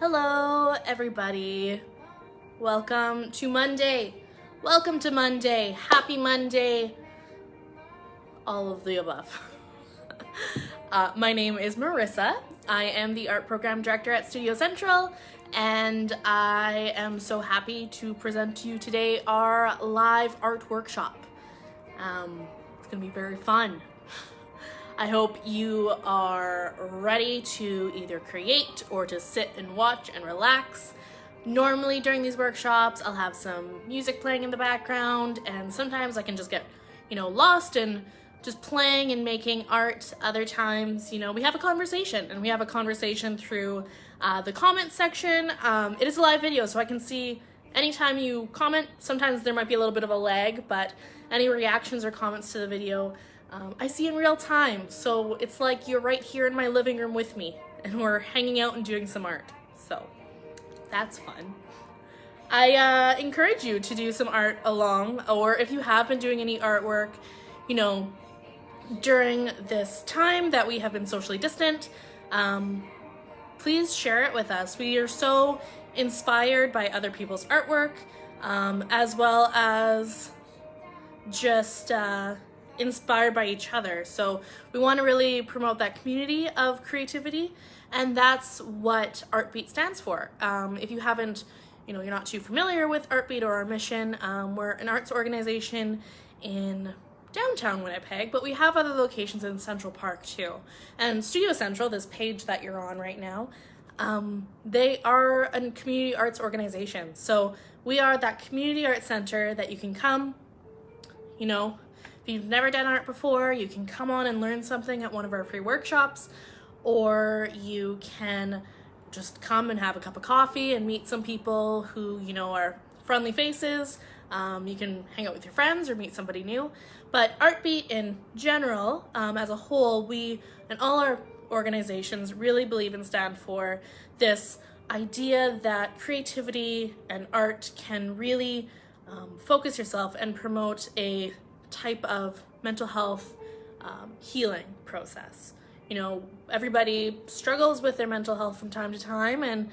Hello, everybody. Welcome to Monday. Welcome to Monday. Happy Monday. All of the above. My name is Marissa. I am the art program director at Studio Central, and I am so happy to present to you today our live art workshop. It's gonna be very fun. I hope you are ready to either create or to sit and watch and relax. Normally during these workshops, I'll have some music playing in the background, and sometimes I can just get, lost in just playing and making art. Other times, we have a conversation, and we have a conversation through the comment section. It is a live video, so I can see anytime you comment. Sometimes there might be a little bit of a lag, but any reactions or comments to the video, I see in real time, so it's like you're right here in my living room with me, and we're hanging out and doing some art, so that's fun. I encourage you to do some art along, or if you have been doing any artwork, during this time that we have been socially distant, please share it with us. We are so inspired by other people's artwork, as well as just inspired by each other. So we want to really promote that community of creativity, and that's what Artbeat stands for. If you haven't, you're not too familiar with Artbeat or our mission, we're an arts organization in downtown Winnipeg, but we have other locations in Central Park too. And Studio Central, this page that you're on right now, they are a community arts organization. So we are that community art center that you can come, if you've never done art before, you can come on and learn something at one of our free workshops, or you can just come and have a cup of coffee and meet some people who, are friendly faces. You can hang out with your friends or meet somebody new. But Artbeat in general, as a whole, we and all our organizations really believe and stand for this idea that creativity and art can really focus yourself and promote a type of mental health healing process. Everybody struggles with their mental health from time to time, and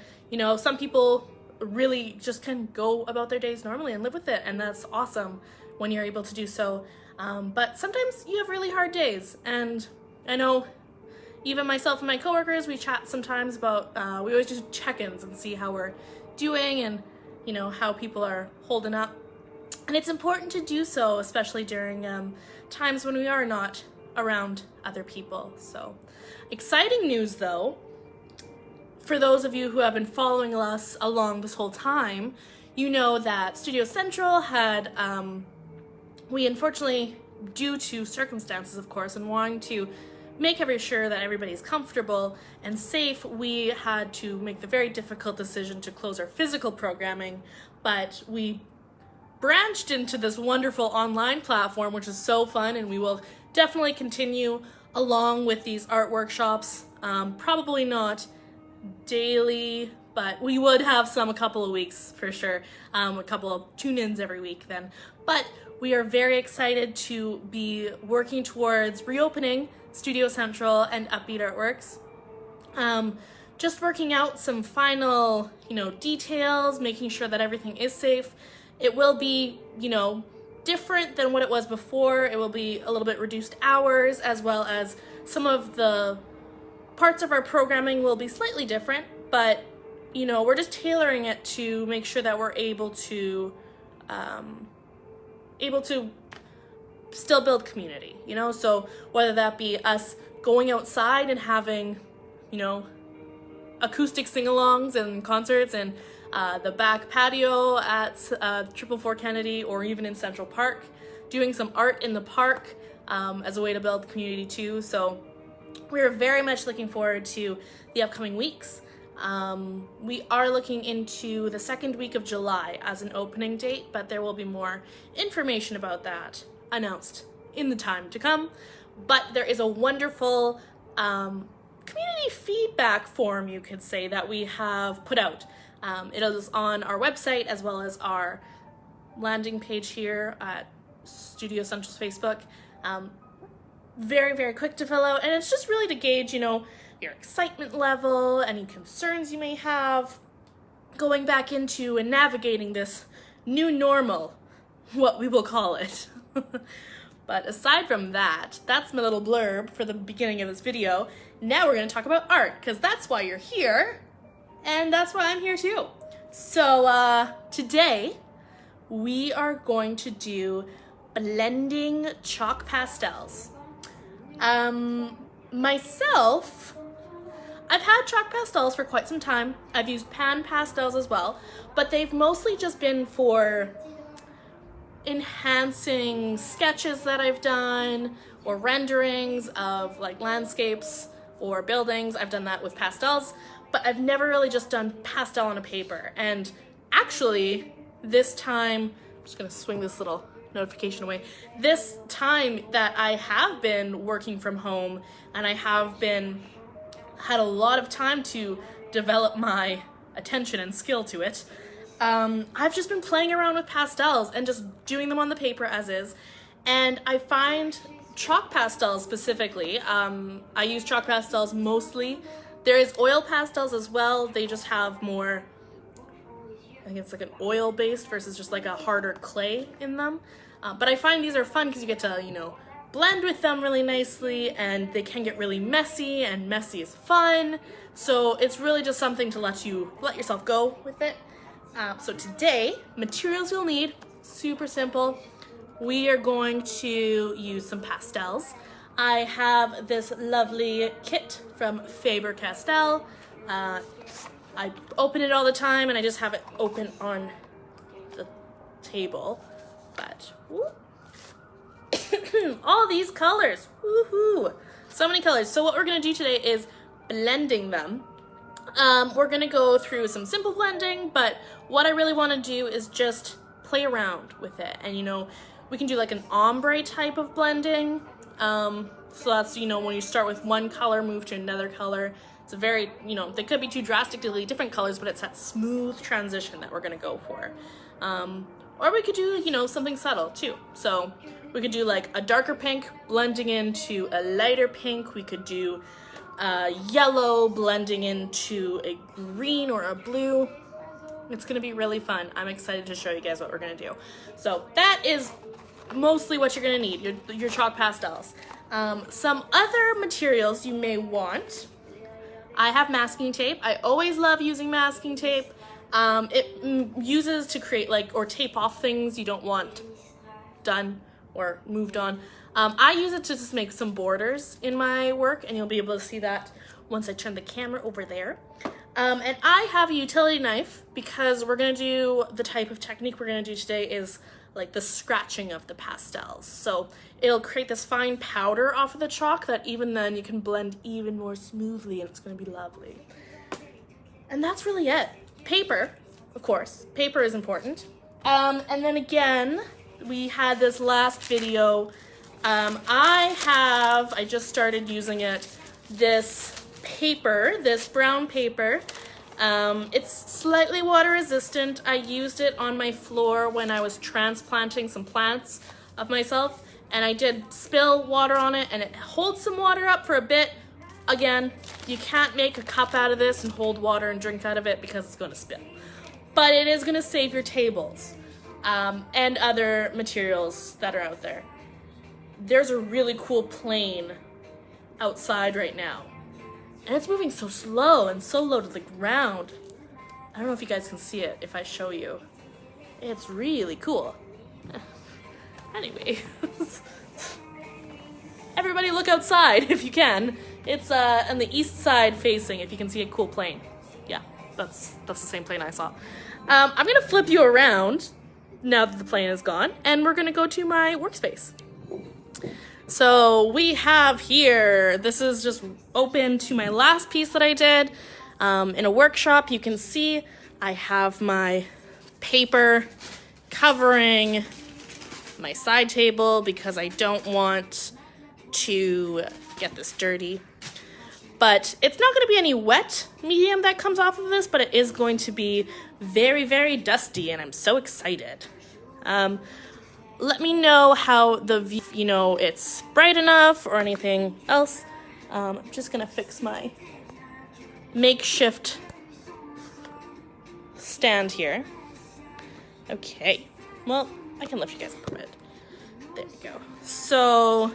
some people really just can go about their days normally and live with it, and that's awesome when you're able to do so. But sometimes you have really hard days, and I know even myself and my coworkers, we chat sometimes about, we always do check-ins and see how we're doing and how people are holding up. And it's important to do so, especially during times when we are not around other people. So, exciting news though, for those of you who have been following us along this whole time, you know that Studio Central had, we unfortunately, due to circumstances of course, and wanting to make sure that everybody's comfortable and safe, we had to make the very difficult decision to close our physical programming, but we branched into this wonderful online platform, which is so fun, and we will definitely continue along with these art workshops. Probably not daily, but we would have some a couple of weeks for sure, a couple of tune-ins every week then. But we are very excited to be working towards reopening Studio Central and Upbeat Artworks. Just working out some final, details, making sure that everything is safe. It will be, different than what it was before. It will be a little bit reduced hours, as well as some of the parts of our programming will be slightly different, but, we're just tailoring it to make sure that we're able to still build community, so whether that be us going outside and having, acoustic sing-alongs and concerts and the back patio at 444 Kennedy, or even in Central Park, doing some art in the park as a way to build community too. So we're very much looking forward to the upcoming weeks. We are looking into the second week of July as an opening date, but there will be more information about that announced in the time to come. But there is a wonderful community feedback form, you could say, that we have put out. It is on our website as well as our landing page here at Studio Central's Facebook. Very, very quick to fill out, and it's just really to gauge, your excitement level, any concerns you may have, going back into and navigating this new normal, what we will call it. But aside from that, that's my little blurb for the beginning of this video. Now we're going to talk about art, because that's why you're here, and that's why I'm here too. So today we are going to do blending chalk pastels. Myself, I've had chalk pastels for quite some time. I've used pan pastels as well, but they've mostly just been for enhancing sketches that I've done or renderings of like landscapes or buildings. I've done that with pastels, but I've never really just done pastel on a paper. And actually this time, I'm just gonna swing this little notification away. This time that I have been working from home and I have had a lot of time to develop my attention and skill to it, I've just been playing around with pastels and just doing them on the paper as is. And I find chalk pastels specifically, I use chalk pastels mostly. There is oil pastels as well. They just have more, I think it's like an oil based versus just like a harder clay in them. But I find these are fun because you get to, you know, blend with them really nicely, and they can get really messy, and messy is fun. So it's really just something to let yourself go with it. So today, materials you'll need, super simple. We are going to use some pastels. I have this lovely kit from Faber-Castell. I open it all the time and I just have it open on the table. But all these colors, woohoo! So many colors. So what we're gonna do today is blending them. We're gonna go through some simple blending, but what I really wanna do is just play around with it. And you know, we can do like an ombre type of blending. So that's, you know, when you start with one color, move to another color. It's a very, you know, they could be two drastically different colors, but it's that smooth transition that we're gonna go for. Or we could do, you know, something subtle too. So we could do like a darker pink blending into a lighter pink. We could do yellow blending into a green or a blue. It's gonna be really fun. I'm excited to show you guys what we're gonna do. So that is mostly what you're gonna need, your chalk pastels. Some other materials you may want. I have masking tape. I always love using masking tape. It uses to create like, or tape off things you don't want done or moved on. I use it to just make some borders in my work, and you'll be able to see that once I turn the camera over there. And I have a utility knife because we're gonna do, the type of technique we're gonna do today is like the scratching of the pastels. So it'll create this fine powder off of the chalk that even then you can blend even more smoothly, and it's gonna be lovely. And that's really it. Paper, of course, paper is important. And then again, we had this last video. I just started using it, this paper, this brown paper. It's slightly water resistant. I used it on my floor when I was transplanting some plants of myself, and I did spill water on it, and it holds some water up for a bit. Again, you can't make a cup out of this and hold water and drink out of it because it's going to spill. But it is going to save your tables and other materials that are out there. There's a really cool plane outside right now. And it's moving so slow and so low to the ground. I don't know if you guys can see it if I show you. It's really cool. Anyway. Everybody look outside if you can. It's on the east side facing, if you can see a cool plane. Yeah, that's the same plane I saw. I'm gonna flip you around now that the plane is gone, and we're gonna go to my workspace. So we have here, this is just open to my last piece that I did in a workshop. You can see I have my paper covering my side table because I don't want to get this dirty. But it's not going to be any wet medium that comes off of this, but it is going to be very, very dusty, and I'm so excited. Let me know how it's bright enough or anything else. I'm just going to fix my makeshift stand here. Okay, well, I can lift you guys up a bit. There we go. So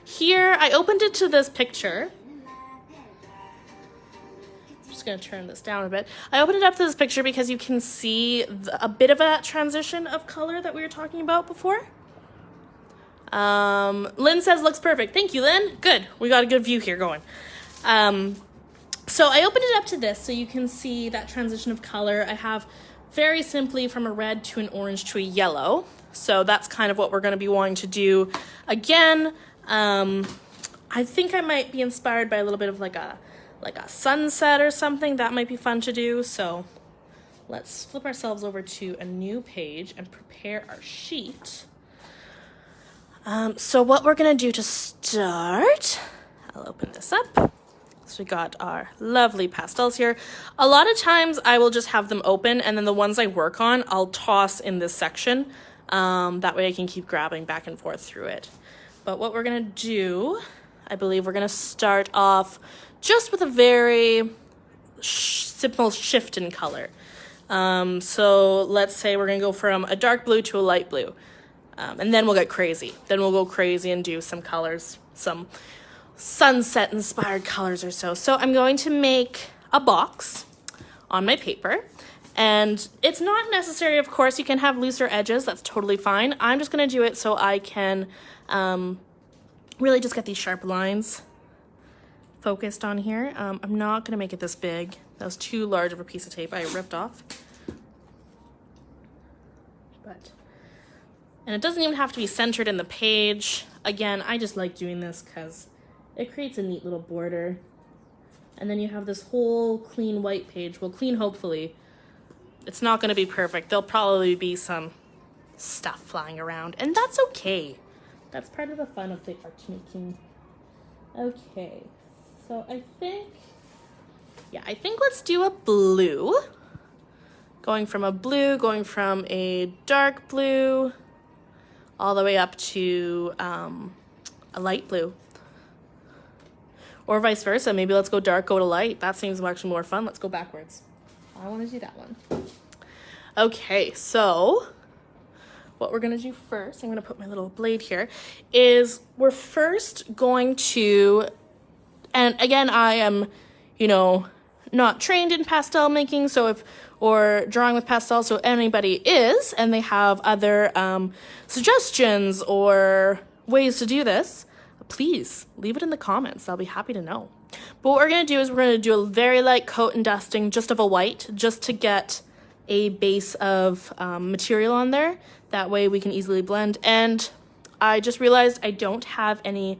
here, I opened it to this picture. I'm just gonna turn this down a bit. I opened it up to this picture because you can see a bit of that transition of color that we were talking about before. Lynn says looks perfect. Thank you, Lynn. Good. We got a good view here going. So I opened it up to this so you can see that transition of color. I have very simply from a red to an orange to a yellow. So that's kind of what we're going to be wanting to do again. I think I might be inspired by a little bit of like a sunset or something. That might be fun to do. So let's flip ourselves over to a new page and prepare our sheet. So what we're gonna do to start, I'll open this up. So we got our lovely pastels here. A lot of times I will just have them open, and then the ones I work on, I'll toss in this section. That way I can keep grabbing back and forth through it. But what we're gonna do, I believe we're gonna start off just with a very simple shift in color. So let's say we're gonna go from a dark blue to a light blue. And then we'll get crazy. Then we'll go crazy and do some colors, some sunset inspired colors or so. So I'm going to make a box on my paper, and it's not necessary, of course, you can have looser edges, that's totally fine. I'm just gonna do it so I can really just get these sharp lines focused on here. I'm not gonna make it this big. That was too large of a piece of tape I ripped off. And it doesn't even have to be centered in the page. Again, I just like doing this because it creates a neat little border. And then you have this whole clean white page. Well, clean hopefully. It's not going to be perfect. There'll probably be some stuff flying around, and that's okay. That's part of the fun of the art making. Okay, so I think let's do a blue. Going from a dark blue, all the way up to a light blue. Or vice versa. Maybe let's go dark, go to light. That seems actually more fun. Let's go backwards. I want to do that one. Okay, so what we're going to do first, I'm going to put my little blade here, is we're first going to, and again, I am, not trained in pastel making, or drawing with pastels, so anybody is, and they have other suggestions or ways to do this, please leave it in the comments. I'll be happy to know. But what we're going to do is we're going to do a very light coat and dusting just of a white, just to get a base of material on there. That way we can easily blend. And I just realized I don't have any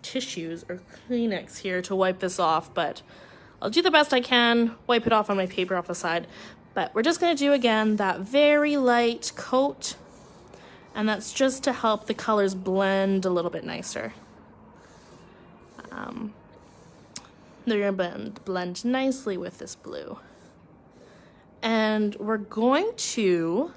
tissues or Kleenex here to wipe this off, but I'll do the best I can, wipe it off on my paper off the side. But we're just going to do, again, that very light coat, and that's just to help the colors blend a little bit nicer. They're going to blend nicely with this blue. And we're going to,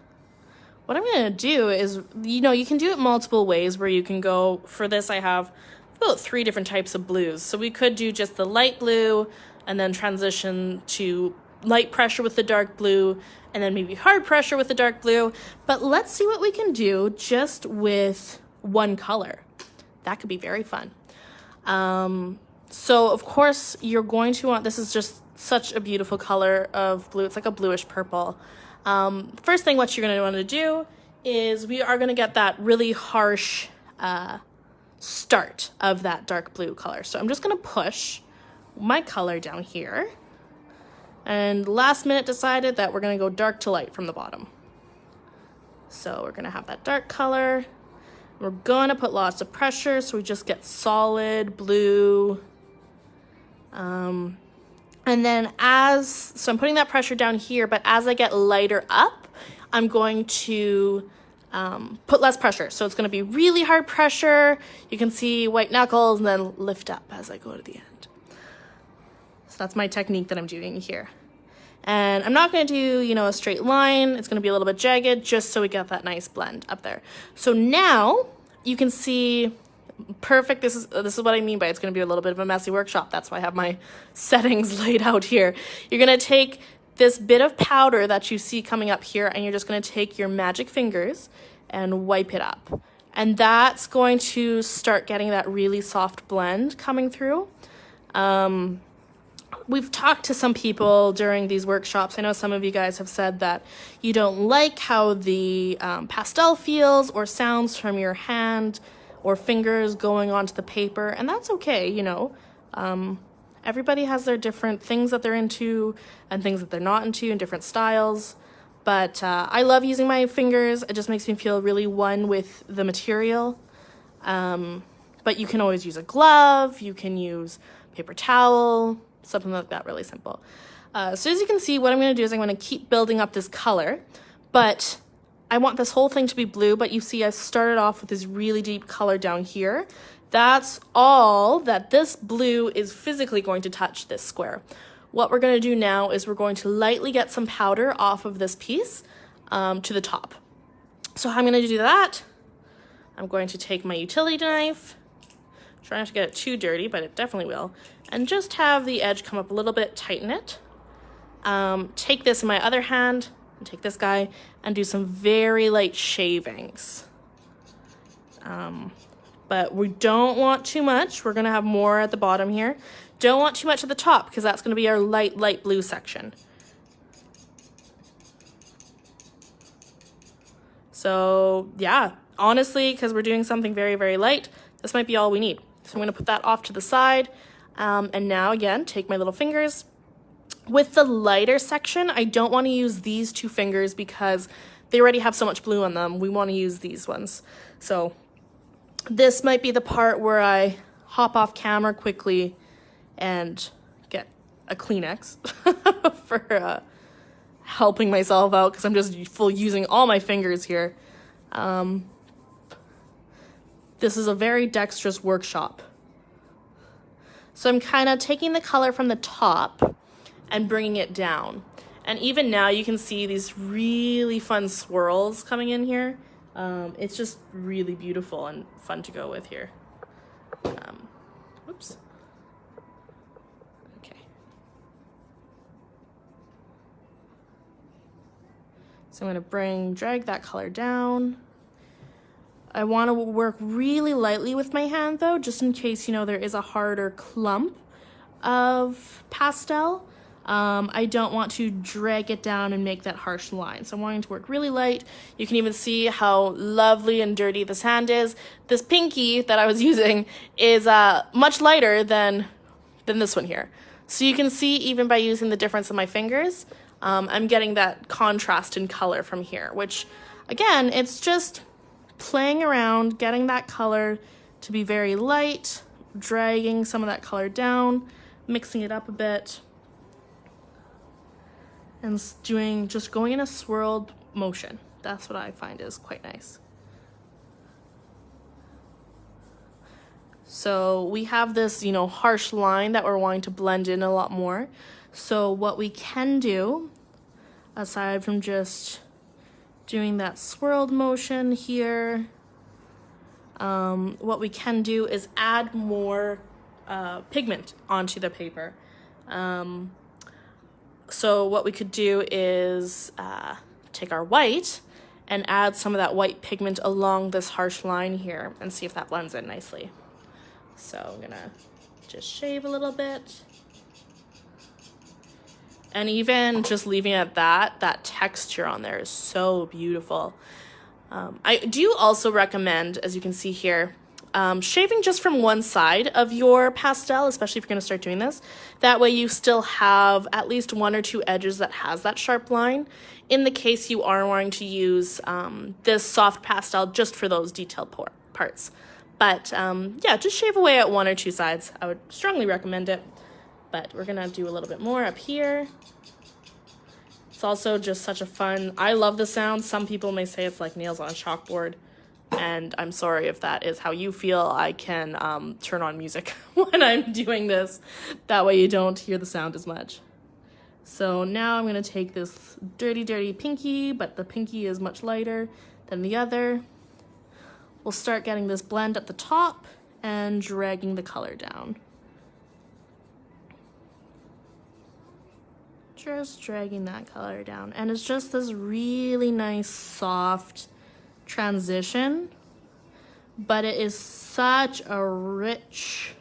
what I'm going to do is, you can do it multiple ways where you can go, for this I have about 3 different types of blues. So we could do just the light blue, and then transition to light pressure with the dark blue, and then maybe hard pressure with the dark blue. But let's see what we can do just with one color. That could be very fun. So of course you're going to want, this is just such a beautiful color of blue. It's like a bluish purple. First thing what you're going to want to do is we are going to get that really harsh start of that dark blue color. So I'm just going to push my color down here, and last minute decided that we're going to go dark to light from the bottom. So we're going to have that dark color. We're going to put lots of pressure so we just get solid blue. And then so I'm putting that pressure down here, but as I get lighter up, I'm going to put less pressure. So it's going to be really hard pressure. You can see white knuckles, and then lift up as I go to the end. So that's my technique that I'm doing here. And I'm not going to do, a straight line. It's going to be a little bit jagged just so we get that nice blend up there. So now you can see perfect. This is what I mean by it's going to be a little bit of a messy workshop. That's why I have my settings laid out here. You're going to take this bit of powder that you see coming up here, and you're just going to take your magic fingers and wipe it up. And that's going to start getting that really soft blend coming through. We've talked to some people during these workshops. I know some of you guys have said that you don't like how the pastel feels or sounds from your hand or fingers going onto the paper, and that's okay, you know. Everybody has their different things that they're into and things that they're not into and different styles. But I love using my fingers. It just makes me feel really one with the material. But you can always use a glove. You can use paper towel, something like that, really simple. So as you can see, what I'm going to do is I'm going to keep building up this color. But I want this whole thing to be blue. But you see I started off with this really deep color down here. That's all that this blue is physically going to touch this square. What we're going to do now is we're going to lightly get some powder off of this piece to the top. So how I'm going to do that, I'm going to take my utility knife, try not to get it too dirty, but it definitely will, and just have the edge come up a little bit, tighten it. Take this in my other hand, and take this guy, and do some very light shavings. But we don't want too much. We're going to have more at the bottom here. Don't want too much at the top because that's going to be our light blue section. So yeah, honestly, because we're doing something very, very light, this might be all we need. So I'm going to put that off to the side. And now again, take my little fingers. With the lighter section, I don't want to use these two fingers because they already have so much blue on them. We want to use these ones. So this might be the part where I hop off camera quickly and get a Kleenex for helping myself out because I'm just full using all my fingers here. This is a very dexterous workshop. So I'm kind of taking the color from the top and bringing it down. And even now you can see these really fun swirls coming in here. It's just really beautiful and fun to go with here. Whoops. Okay. So I'm going to drag that color down. I want to work really lightly with my hand though, just in case, you know, there is a harder clump of pastel. I don't want to drag it down and make that harsh line. So I'm wanting to work really light. You can even see how lovely and dirty this hand is. This pinky that I was using is much lighter than this one here. So you can see even by using the difference in my fingers, I'm getting that contrast in color from here, which again, it's just playing around, getting that color to be very light, dragging some of that color down, mixing it up a bit, and just going in a swirled motion. That's what I find is quite nice. So we have this, you know, harsh line that we're wanting to blend in a lot more. So what we can do, aside from just doing that swirled motion here, what we can do is add more pigment onto the paper. So what we could do is take our white and add some of that white pigment along this harsh line here and see if that blends in nicely. So I'm gonna just shave a little bit. And even just leaving it at that texture on there is so beautiful. I do also recommend, as you can see here, shaving just from one side of your pastel, especially if you're going to start doing this. That way you still have at least one or two edges that has that sharp line, in the case you are wanting to use this soft pastel just for those detailed parts. But yeah, just shave away at one or two sides. I would strongly recommend it. But we're going to do a little bit more up here. It's also just such a fun, I love the sound. Some people may say it's like nails on a chalkboard. And I'm sorry if that is how you feel. I can turn on music when I'm doing this. That way you don't hear the sound as much. So now I'm going to take this dirty, dirty pinky, but the pinky is much lighter than the other. We'll start getting this blend at the top and dragging the color down. Just dragging that color down. And it's just this really nice, soft transition, but it is such a rich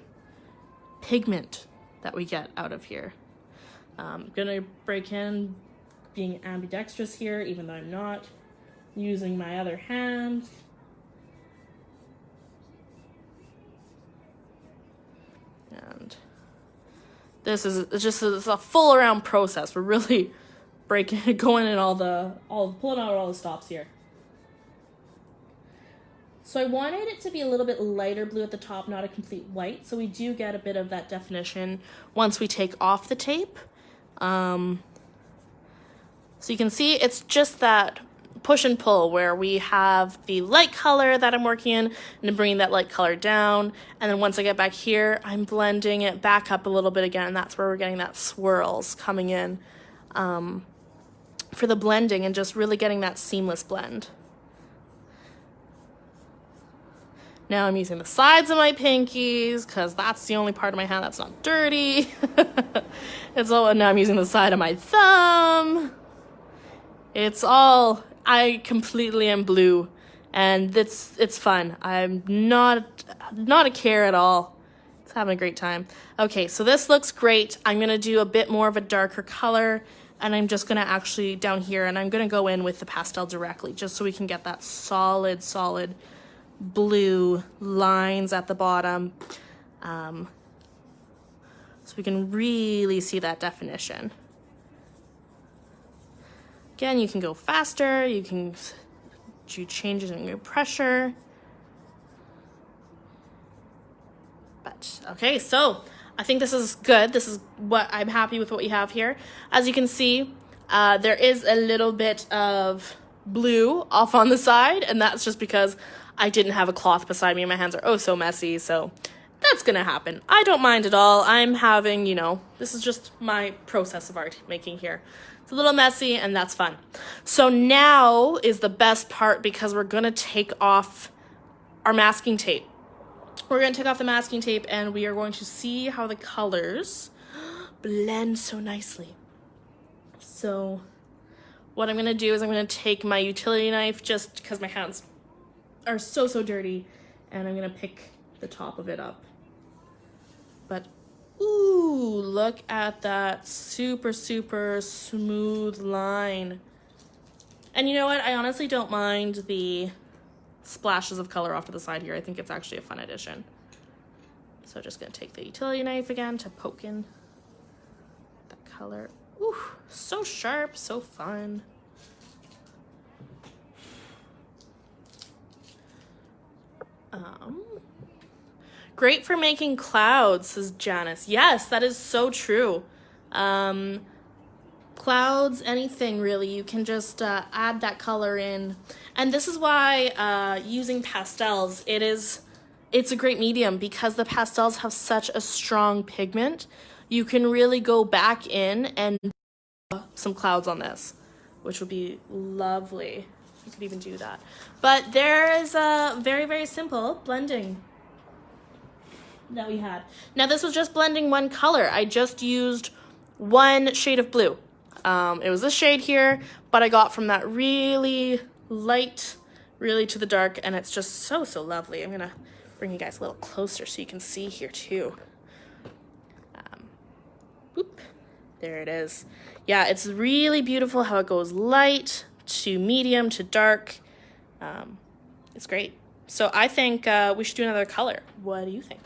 pigment that we get out of here. I'm gonna break in being ambidextrous here, even though I'm not, using my other hand. And this is it's a full around process. We're really breaking, going in pulling out all the stops here. So I wanted it to be a little bit lighter blue at the top, not a complete white. So we do get a bit of that definition once we take off the tape. So you can see it's just that push and pull where we have the light color that I'm working in and bringing that light color down. And then once I get back here, I'm blending it back up a little bit again. And that's where we're getting that swirls coming in for the blending and just really getting that seamless blend. Now I'm using the sides of my pinkies because that's the only part of my hand that's not dirty. Now I'm using the side of my thumb. I completely am blue, and it's fun. I'm not a care at all. It's having a great time. Okay, so this looks great. I'm gonna do a bit more of a darker color, and I'm just gonna actually down here, and I'm gonna go in with the pastel directly, just so we can get that solid blue lines at the bottom, so we can really see that definition. Again, you can go faster, you can do changes in your pressure. But, okay, so I think this is good. This is what I'm happy with what we have here. As you can see, there is a little bit of blue off on the side, and that's just because I didn't have a cloth beside me and my hands are oh so messy, so that's gonna happen. I don't mind at all. I'm having, this is just my process of art making here. It's a little messy, and that's fun. So now is the best part because we're gonna take off our masking tape. We're gonna take off the masking tape and we are going to see how the colors blend so nicely. So what I'm gonna do is I'm gonna take my utility knife just because my hands are so dirty, and I'm gonna pick the top of it up. But ooh, look at that super smooth line. And you know what? I honestly don't mind the splashes of color off to the side here. I think it's actually a fun addition. So just gonna take the utility knife again to poke in that color. Ooh, so sharp, so fun. Great for making clouds, says Janice. Yes, that is so true. Clouds, anything really, you can just add that color in. And this is why using pastels, it's a great medium because the pastels have such a strong pigment. You can really go back in and some clouds on this, which would be lovely. You could even do that. But there is a very simple blending that we had. Now this was just blending one color. I just used one shade of blue. It was this shade here, but I got from that really light, really to the dark, and it's just so lovely. I'm gonna bring you guys a little closer so you can see here too. Whoop, there it is. Yeah, it's really beautiful how it goes light to medium to dark. It's great. So I think we should do another color. What do you think?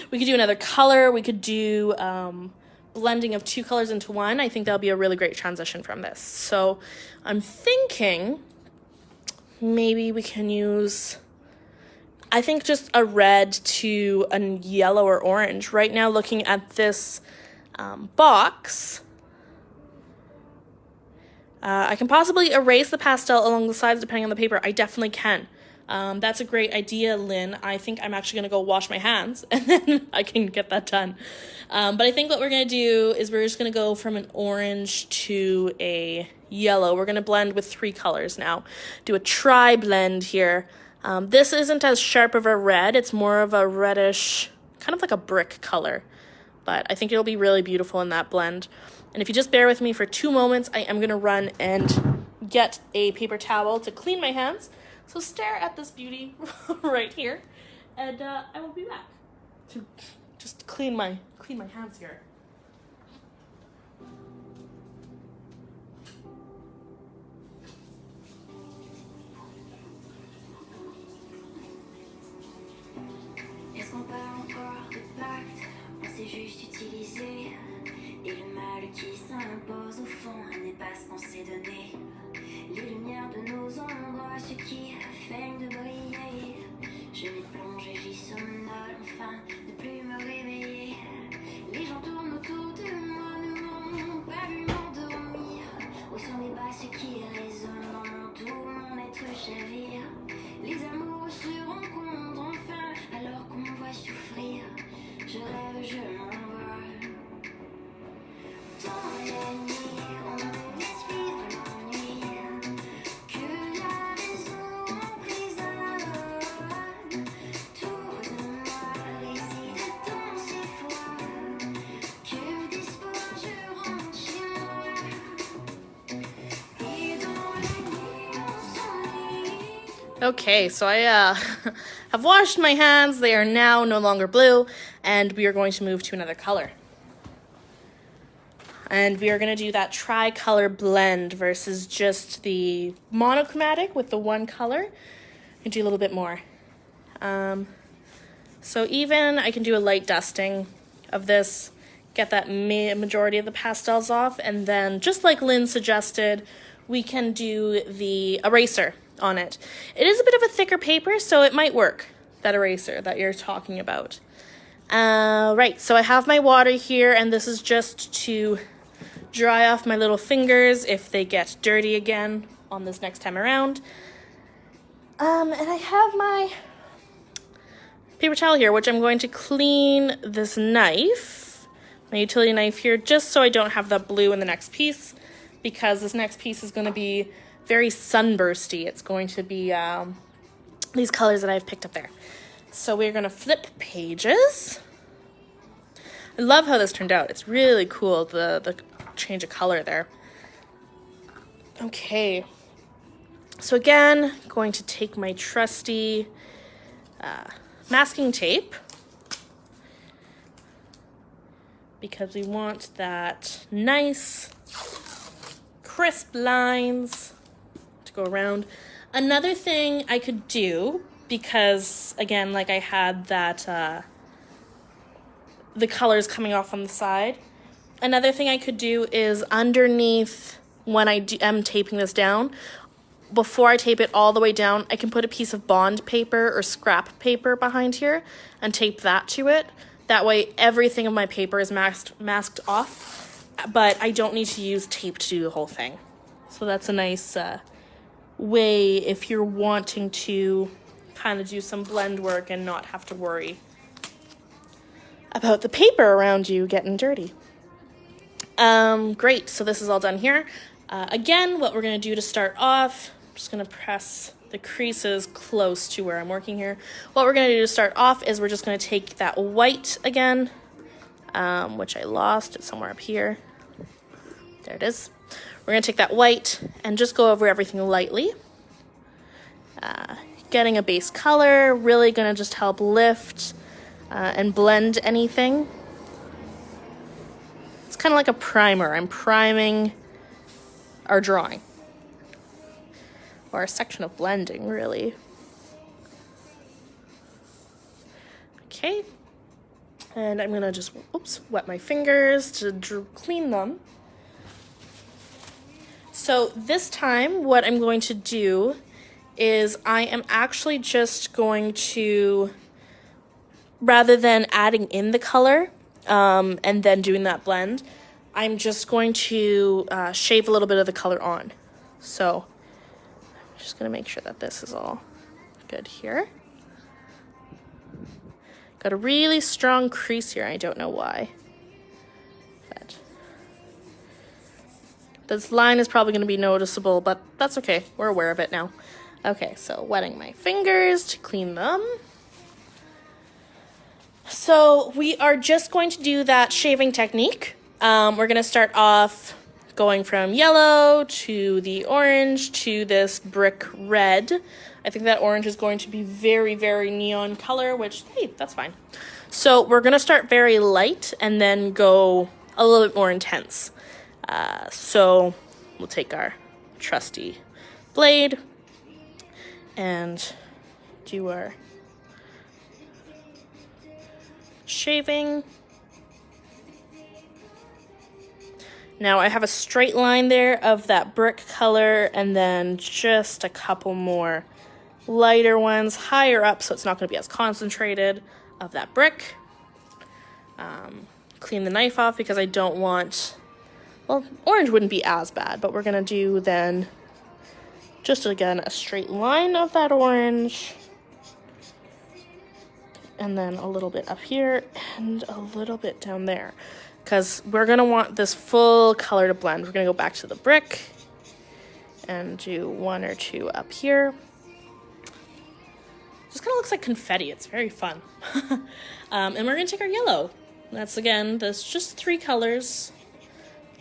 We could do another color. We could do blending of two colors into one. I think that'll be a really great transition from this. So I'm thinking maybe we can use, I think, just a red to a yellow or orange. Right now, looking at this box, I can possibly erase the pastel along the sides depending on the paper. I definitely can. That's a great idea, Lynn. I think I'm actually going to go wash my hands and then I can get that done. But I think what we're going to do is we're just going to go from an orange to a yellow. We're going to blend with three colors now. Do a tri-blend here. This isn't as sharp of a red. It's more of a reddish, kind of like a brick color. But I think it'll be really beautiful in that blend. And if you just bear with me for 2 moments, I am going to run and get a paper towel to clean my hands. So stare at this beauty right here. And I will be back to just clean my hands here. Est-ce qu'on parle encore de pacte? On s'est juste utilisé. Et le mal qui s'impose au fond n'est pas ce qu'on s'est donné. Les lumières de nos ombres, ce qui feignent de briller. Je m'ai plongé, j'y somnole, enfin, ne plus me réveiller. Les gens tournent autour de moi, ne m'ont pas vu m'endormir. Au son des basses qui résonnent dans mon dos, mon être chavire. Les amours se rencontrent enfin, alors qu'on me voit souffrir. Je rêve, je m'envole. Dans la nuit, on me laisse vivre l'ennui. Que la raison emprisonne. Tout de moi réside dans ces fois. Que d'espoir je rentre chez moi. Et dans la nuit, on s'ennuie. Okay, so I have washed my hands. They are now no longer blue, and we are going to move to another color. And we are going to do that tri-color blend versus just the monochromatic with the one color. And do a little bit more. So even I can do a light dusting of this, get that majority of the pastels off, and then just like Lynn suggested, we can do the eraser on it. It is a bit of a thicker paper, so it might work, that eraser that you're talking about. Right, so I have my water here, and this is just to dry off my little fingers if they get dirty again on this next time around. And I have my paper towel here, which I'm going to clean this knife, my utility knife here, just so I don't have that blue in the next piece, because this next piece is going to be very sunbursty. It's going to be these colors that I've picked up there. So we're going to flip pages. I love how this turned out. It's really cool, the change of color there. Okay. So again, going to take my trusty masking tape, because we want that nice, crisp lines to go around. Another thing I could do, because again, like I had that the colors coming off on the side, another thing I could do is underneath, when I am taping this down, before I tape it all the way down, I can put a piece of bond paper or scrap paper behind here and tape that to it. That way everything of my paper is masked off, but I don't need to use tape to do the whole thing. So that's a nice way if you're wanting to kind of do some blend work and not have to worry about the paper around you getting dirty. Great, so this is all done here. Again, what we're going to do to start off, I'm just going to press the creases close to where I'm working here. What we're going to do to start off is we're just going to take that white again, which I lost. It's somewhere up here. There it is. We're going to take that white and just go over everything lightly. Getting a base color, really going to just help lift and blend anything. It's kind of like a primer. I'm priming our drawing, or a section of blending, really. Okay, and I'm gonna just, wet my fingers to clean them. So this time, what I'm going to do is I am actually just going to, rather than adding in the color and then doing that blend, I'm just going to shave a little bit of the color on. So I'm just going to make sure that this is all good here. Got a really strong crease here. I don't know why. But this line is probably going to be noticeable, but that's okay. We're aware of it now. Okay, so wetting my fingers to clean them. So we are just going to do that shaving technique. We're going to start off going from yellow to the orange to this brick red. I think that orange is going to be very, very neon color, which, hey, that's fine. So we're going to start very light and then go a little bit more intense. So we'll take our trusty blade and do our shaving. Now I have a straight line there of that brick color and then just a couple more lighter ones higher up so it's not going to be as concentrated of that brick. Clean the knife off because I don't want, well, orange wouldn't be as bad, but we're going to do then just again a straight line of that orange. And then a little bit up here and a little bit down there. Because we're going to want this full color to blend. We're going to go back to the brick and do one or two up here. Just kind of looks like confetti. It's very fun. And we're going to take our yellow. That's, again, there's just 3 colors.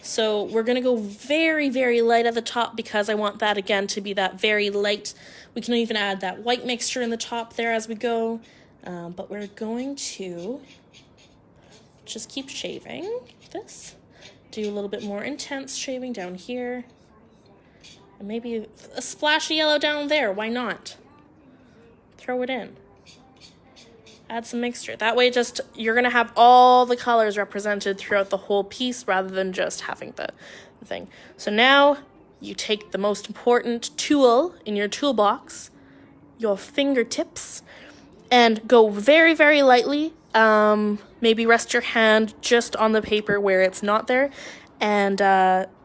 So we're going to go very, very light at the top because I want that, again, to be that very light. We can even add that white mixture in the top there as we go. But we're going to just keep shaving this. Do a little bit more intense shaving down here. And maybe a splash of yellow down there. Why not? Throw it in. Add some mixture. That way just you're going to have all the colors represented throughout the whole piece rather than just having the thing. So now you take the most important tool in your toolbox, your fingertips, and go very, very lightly. Maybe rest your hand just on the paper where it's not there and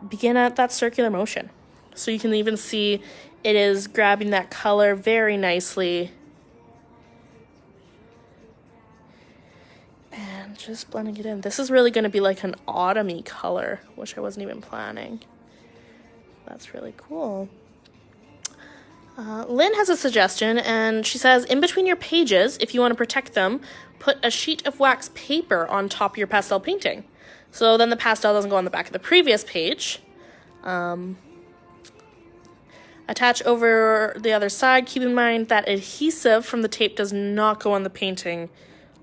begin at that circular motion. So you can even see it is grabbing that color very nicely. And just blending it in. This is really going to be like an autumny color, which I wasn't even planning. That's really cool. Lynn has a suggestion, and she says, in between your pages, if you want to protect them, put a sheet of wax paper on top of your pastel painting. So then the pastel doesn't go on the back of the previous page. Attach over the other side. Keep in mind that adhesive from the tape does not go on the painting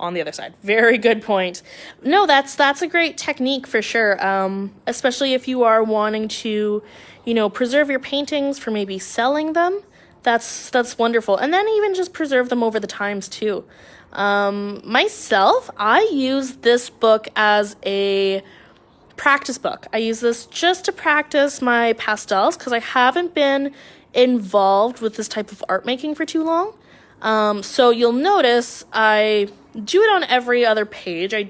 on the other side. Very good point. No, that's a great technique for sure, especially if you are wanting to, preserve your paintings for maybe selling them. That's wonderful. And then even just preserve them over the times too. Myself, I use this book as a practice book. I use this just to practice my pastels because I haven't been involved with this type of art making for too long. So you'll notice I do it on every other page. I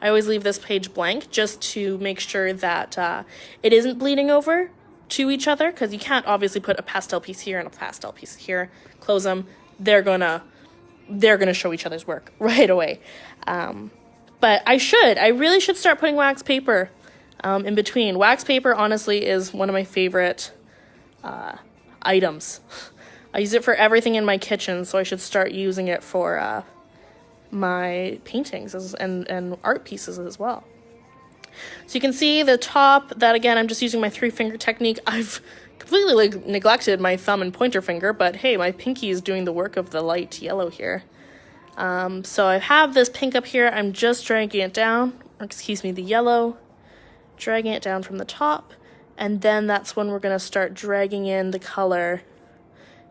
always leave this page blank just to make sure that it isn't bleeding over to each other, because you can't obviously put a pastel piece here and a pastel piece here, close them, they're gonna show each other's work right away. But I really should start putting wax paper in between. Wax paper honestly is one of my favorite items. I use it for everything in my kitchen, so I should start using it for my paintings and art pieces as well. So you can see the top, that again, I'm just using my 3-finger technique. I've completely neglected my thumb and pointer finger, but hey, my pinky is doing the work of the light yellow here. So I have this pink up here. I'm just dragging it down, the yellow, dragging it down from the top, and then that's when we're going to start dragging in the color.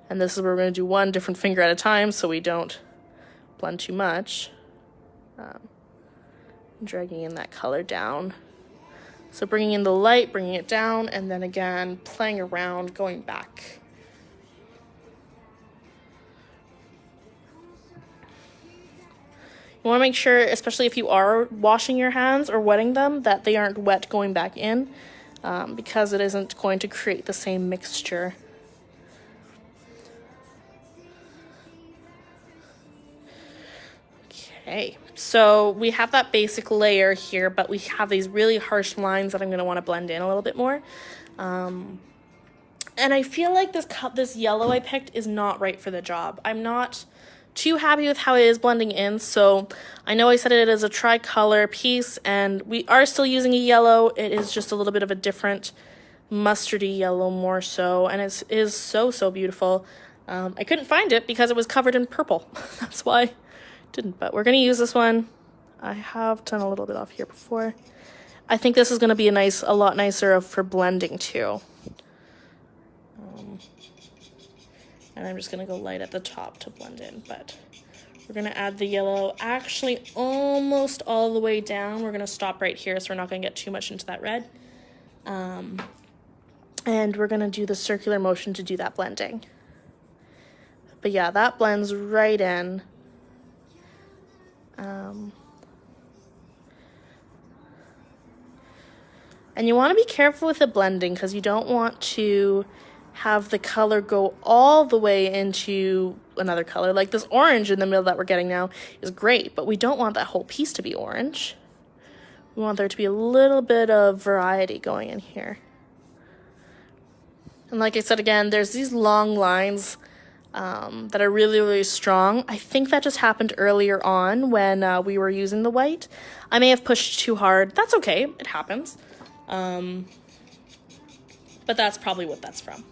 And this is where we're going to do one different finger at a time so we don't blend too much. Dragging in that color down. So bringing in the light, bringing it down, and then again, playing around, going back. You want to make sure, especially if you are washing your hands or wetting them, that they aren't wet going back in, because it isn't going to create the same mixture. Okay, so we have that basic layer here, but we have these really harsh lines that I'm going to want to blend in a little bit more. And I feel like this yellow I picked is not right for the job. I'm not too happy with how it is blending in. So I know I said it is a tricolor piece, and we are still using a yellow. It is just a little bit of a different mustardy yellow more so, and it is so beautiful. I couldn't find it because it was covered in purple. That's why I didn't, but we're going to use this one. I have done a little bit off here before. I think this is going to be a lot nicer for blending too. And I'm just going to go light at the top to blend in, but we're going to add the yellow actually almost all the way down. We're going to stop right here so we're not going to get too much into that red. And we're going to do the circular motion to do that blending. But yeah, that blends right in. And you want to be careful with the blending because you don't want to have the color go all the way into another color. Like this orange in the middle that we're getting now is great, but we don't want that whole piece to be orange. We want there to be a little bit of variety going in here. And like I said again, there's these long lines that are really strong. I think that just happened earlier on when we were using the white. I may have pushed too hard. That's okay, it happens. But that's probably what that's from.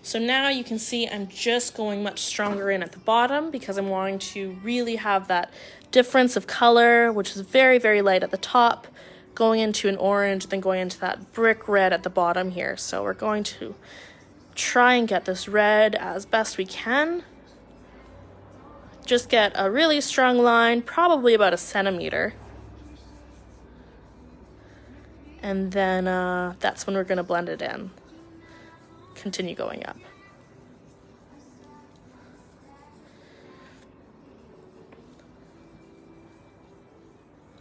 So now you can see I'm just going much stronger in at the bottom because I'm wanting to really have that difference of color, which is very light at the top, going into an orange, then going into that brick red at the bottom here. So we're going to try and get this red as best we can. Just get a really strong line, probably about 1 centimeter. And then that's when we're going to blend it in. Continue going up.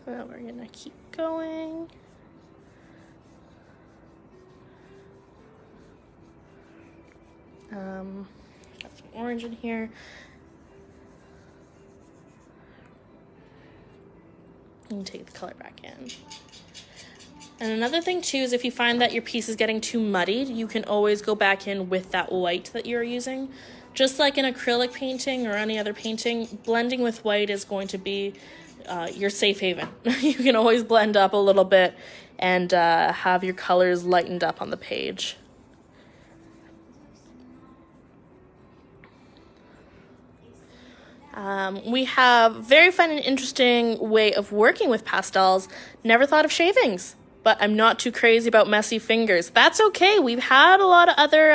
Well, we're going to keep going. Got some orange in here. And take the color back in. And another thing too is if you find that your piece is getting too muddied, you can always go back in with that white that you're using. Just like in acrylic painting or any other painting, blending with white is going to be your safe haven. You can always blend up a little bit and have your colors lightened up on the page. We have very fun and interesting way of working with pastels. Never thought of shavings. But I'm not too crazy about messy fingers. That's okay. We've had a lot of other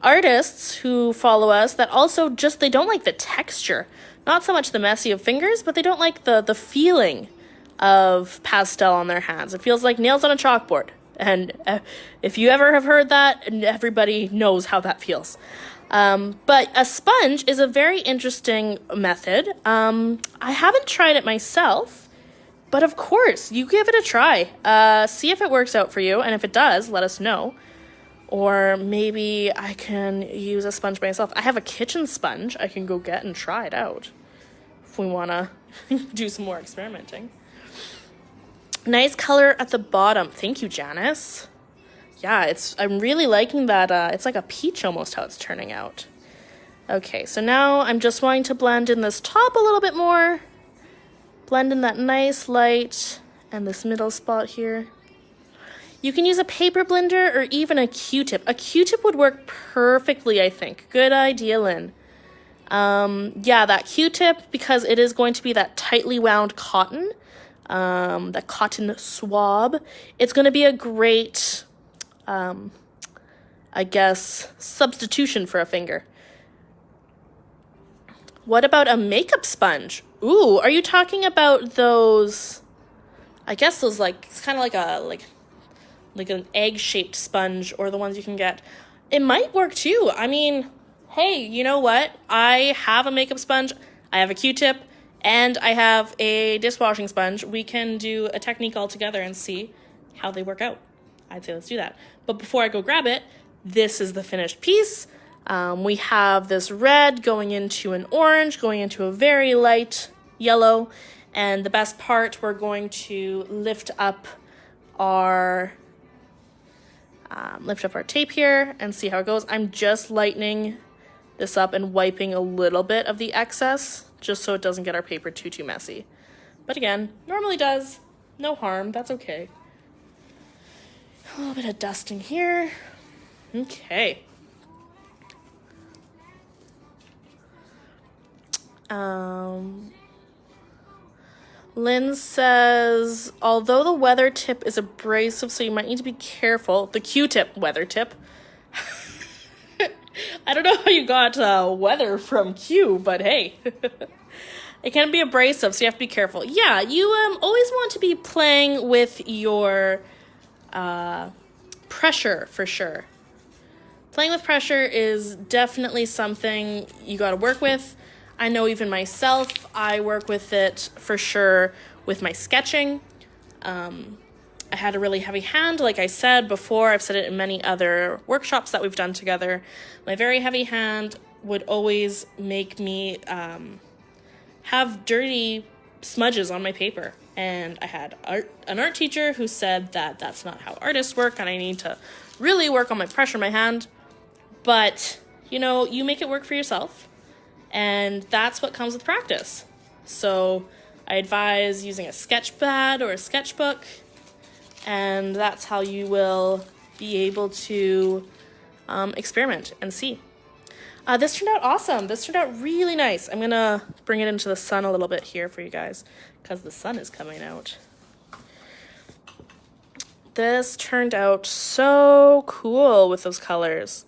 artists who follow us that also they don't like the texture. Not so much the messy of fingers, but they don't like the feeling of pastel on their hands. It feels like nails on a chalkboard. And if you ever have heard that, everybody knows how that feels. But a sponge is a very interesting method. I haven't tried it myself. But of course, you give it a try. See if it works out for you, and if it does, let us know. Or maybe I can use a sponge myself. I have a kitchen sponge I can go get and try it out if we want to do some more experimenting. Nice color at the bottom. Thank you, Janice. Yeah, I'm really liking that. It's like a peach almost how it's turning out. Okay, so now I'm just wanting to blend in this top a little bit more. Blend in that nice light and this middle spot here. You can use a paper blender or even a Q-tip. A Q-tip would work perfectly, I think. Good idea, Lynn. Yeah, that Q-tip, because it is going to be that tightly wound cotton, that cotton swab. It's going to be a great, I guess, substitution for a finger. What about a makeup sponge? Ooh, are you talking about those, I guess those it's kind of like an egg-shaped sponge, or the ones you can get. It might work too. I mean, hey, you know what? I have a makeup sponge, I have a Q-tip, and I have a dishwashing sponge. We can do a technique all together and see how they work out. I'd say let's do that. But before I go grab it, this is the finished piece. We have this red going into an orange, going into a very light yellow, and the best part, we're going to lift up our lift up our tape here and see how it goes. I'm just lightening this up and wiping a little bit of the excess just so it doesn't get our paper too messy. But again, normally does, no harm, that's okay. A little bit of dusting here. Okay. Lynn says, although the weather tip is abrasive, so you might need to be careful. The Q-tip, weather tip. I don't know how you got weather from Q, but hey. It can be abrasive, so you have to be careful. Yeah, you always want to be playing with your pressure for sure. Playing with pressure is definitely something you got to work with. I know even myself, I work with it for sure with my sketching. I had a really heavy hand, like I said before. I've said it in many other workshops that we've done together. My very heavy hand would always make me have dirty smudges on my paper. And I had an art teacher who said that that's not how artists work and I need to really work on my pressure in my hand. But, you know, you make it work for yourself. And that's what comes with practice. So I advise using a sketch pad or a sketchbook, and that's how you will be able to experiment and see. This turned out awesome. This turned out really nice. I'm gonna bring it into the sun a little bit here for you guys because the sun is coming out. This turned out so cool with those colors.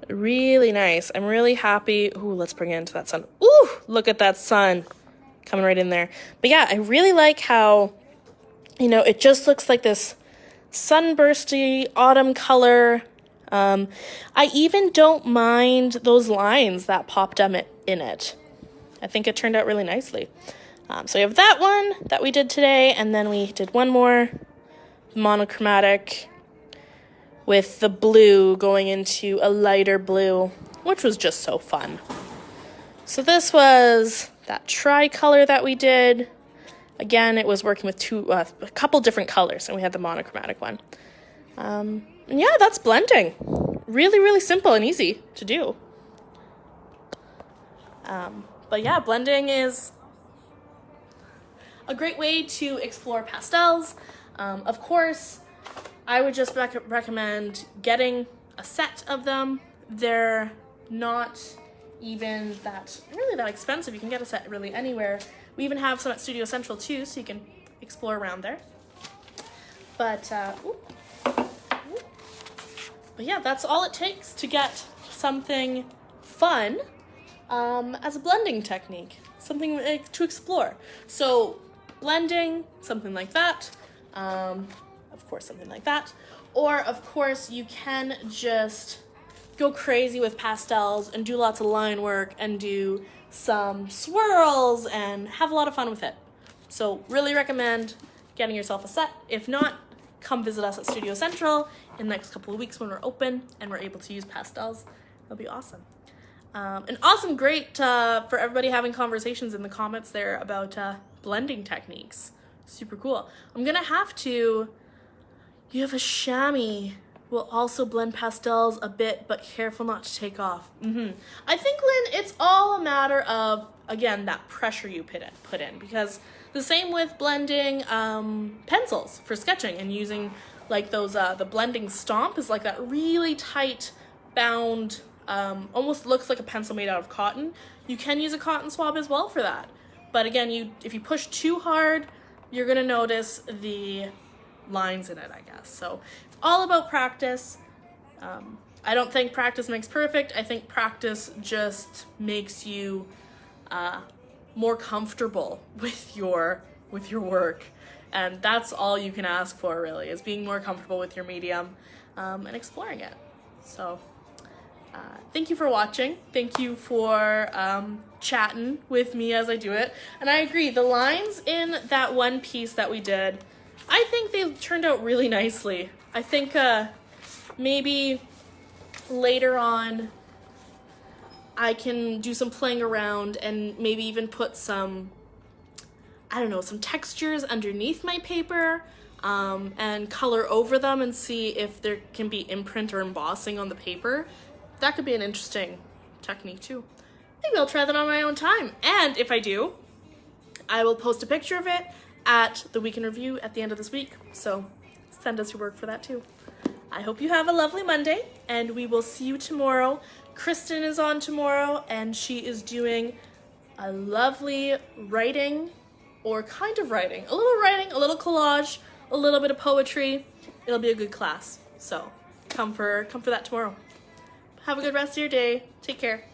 Really nice. I'm really happy. Ooh, let's bring it into that sun. Ooh, look at that sun coming right in there. But yeah, I really like how, you know, it just looks like this sunbursty autumn color. I even don't mind those lines that popped up in it. I think it turned out really nicely. So we have that one that we did today, and then we did one more monochromatic with the blue going into a lighter blue, which was just so fun. So this was that tricolor that we did. Again, it was working with a couple different colors, and we had the monochromatic one. And yeah, that's blending. Really, really simple and easy to do. But yeah, blending is a great way to explore pastels. Of course, I would just recommend getting a set of them. They're not even really that expensive. You can get a set really anywhere. We even have some at Studio Central too, so you can explore around there. But yeah, that's all it takes to get something fun as a blending technique, something to explore. So blending, something like that. Of course, something like that. Or, of course, you can just go crazy with pastels and do lots of line work and do some swirls and have a lot of fun with it. So, really recommend getting yourself a set. If not, come visit us at Studio Central in the next couple of weeks when we're open and we're able to use pastels. It'll be awesome. And awesome, great for everybody having conversations in the comments there about blending techniques. Super cool. I'm gonna have to... You have a chamois. Will also blend pastels a bit, but careful not to take off. I think, Lynn, it's all a matter of, again, that pressure you put in. Because the same with blending pencils for sketching and using like those, the blending stomp is like that really tight bound, almost looks like a pencil made out of cotton. You can use a cotton swab as well for that. But again, if you push too hard, you're gonna notice the lines in it, I guess. So it's all about practice. I don't think practice makes perfect. I think practice just makes you more comfortable with your work, and that's all you can ask for, really, is being more comfortable with your medium and exploring it. So thank you for watching. Thank you for chatting with me as I do it. And I agree, the lines in that one piece that we did, I think they turned out really nicely. I think maybe later on I can do some playing around and maybe even put some, I don't know, some textures underneath my paper. and color over them and see if there can be imprint or embossing on the paper. That could be an interesting technique too. Maybe I'll try that on my own time. And if I do, I will post a picture of it at the Week in Review at the end of this week. So send us your work for that too. I hope you have a lovely Monday, and we will see you tomorrow. Kristen is on tomorrow, and she is doing a lovely writing, or kind of writing, a little collage, a little bit of poetry. It'll be a good class. So come for that tomorrow. Have a good rest of your day. Take care.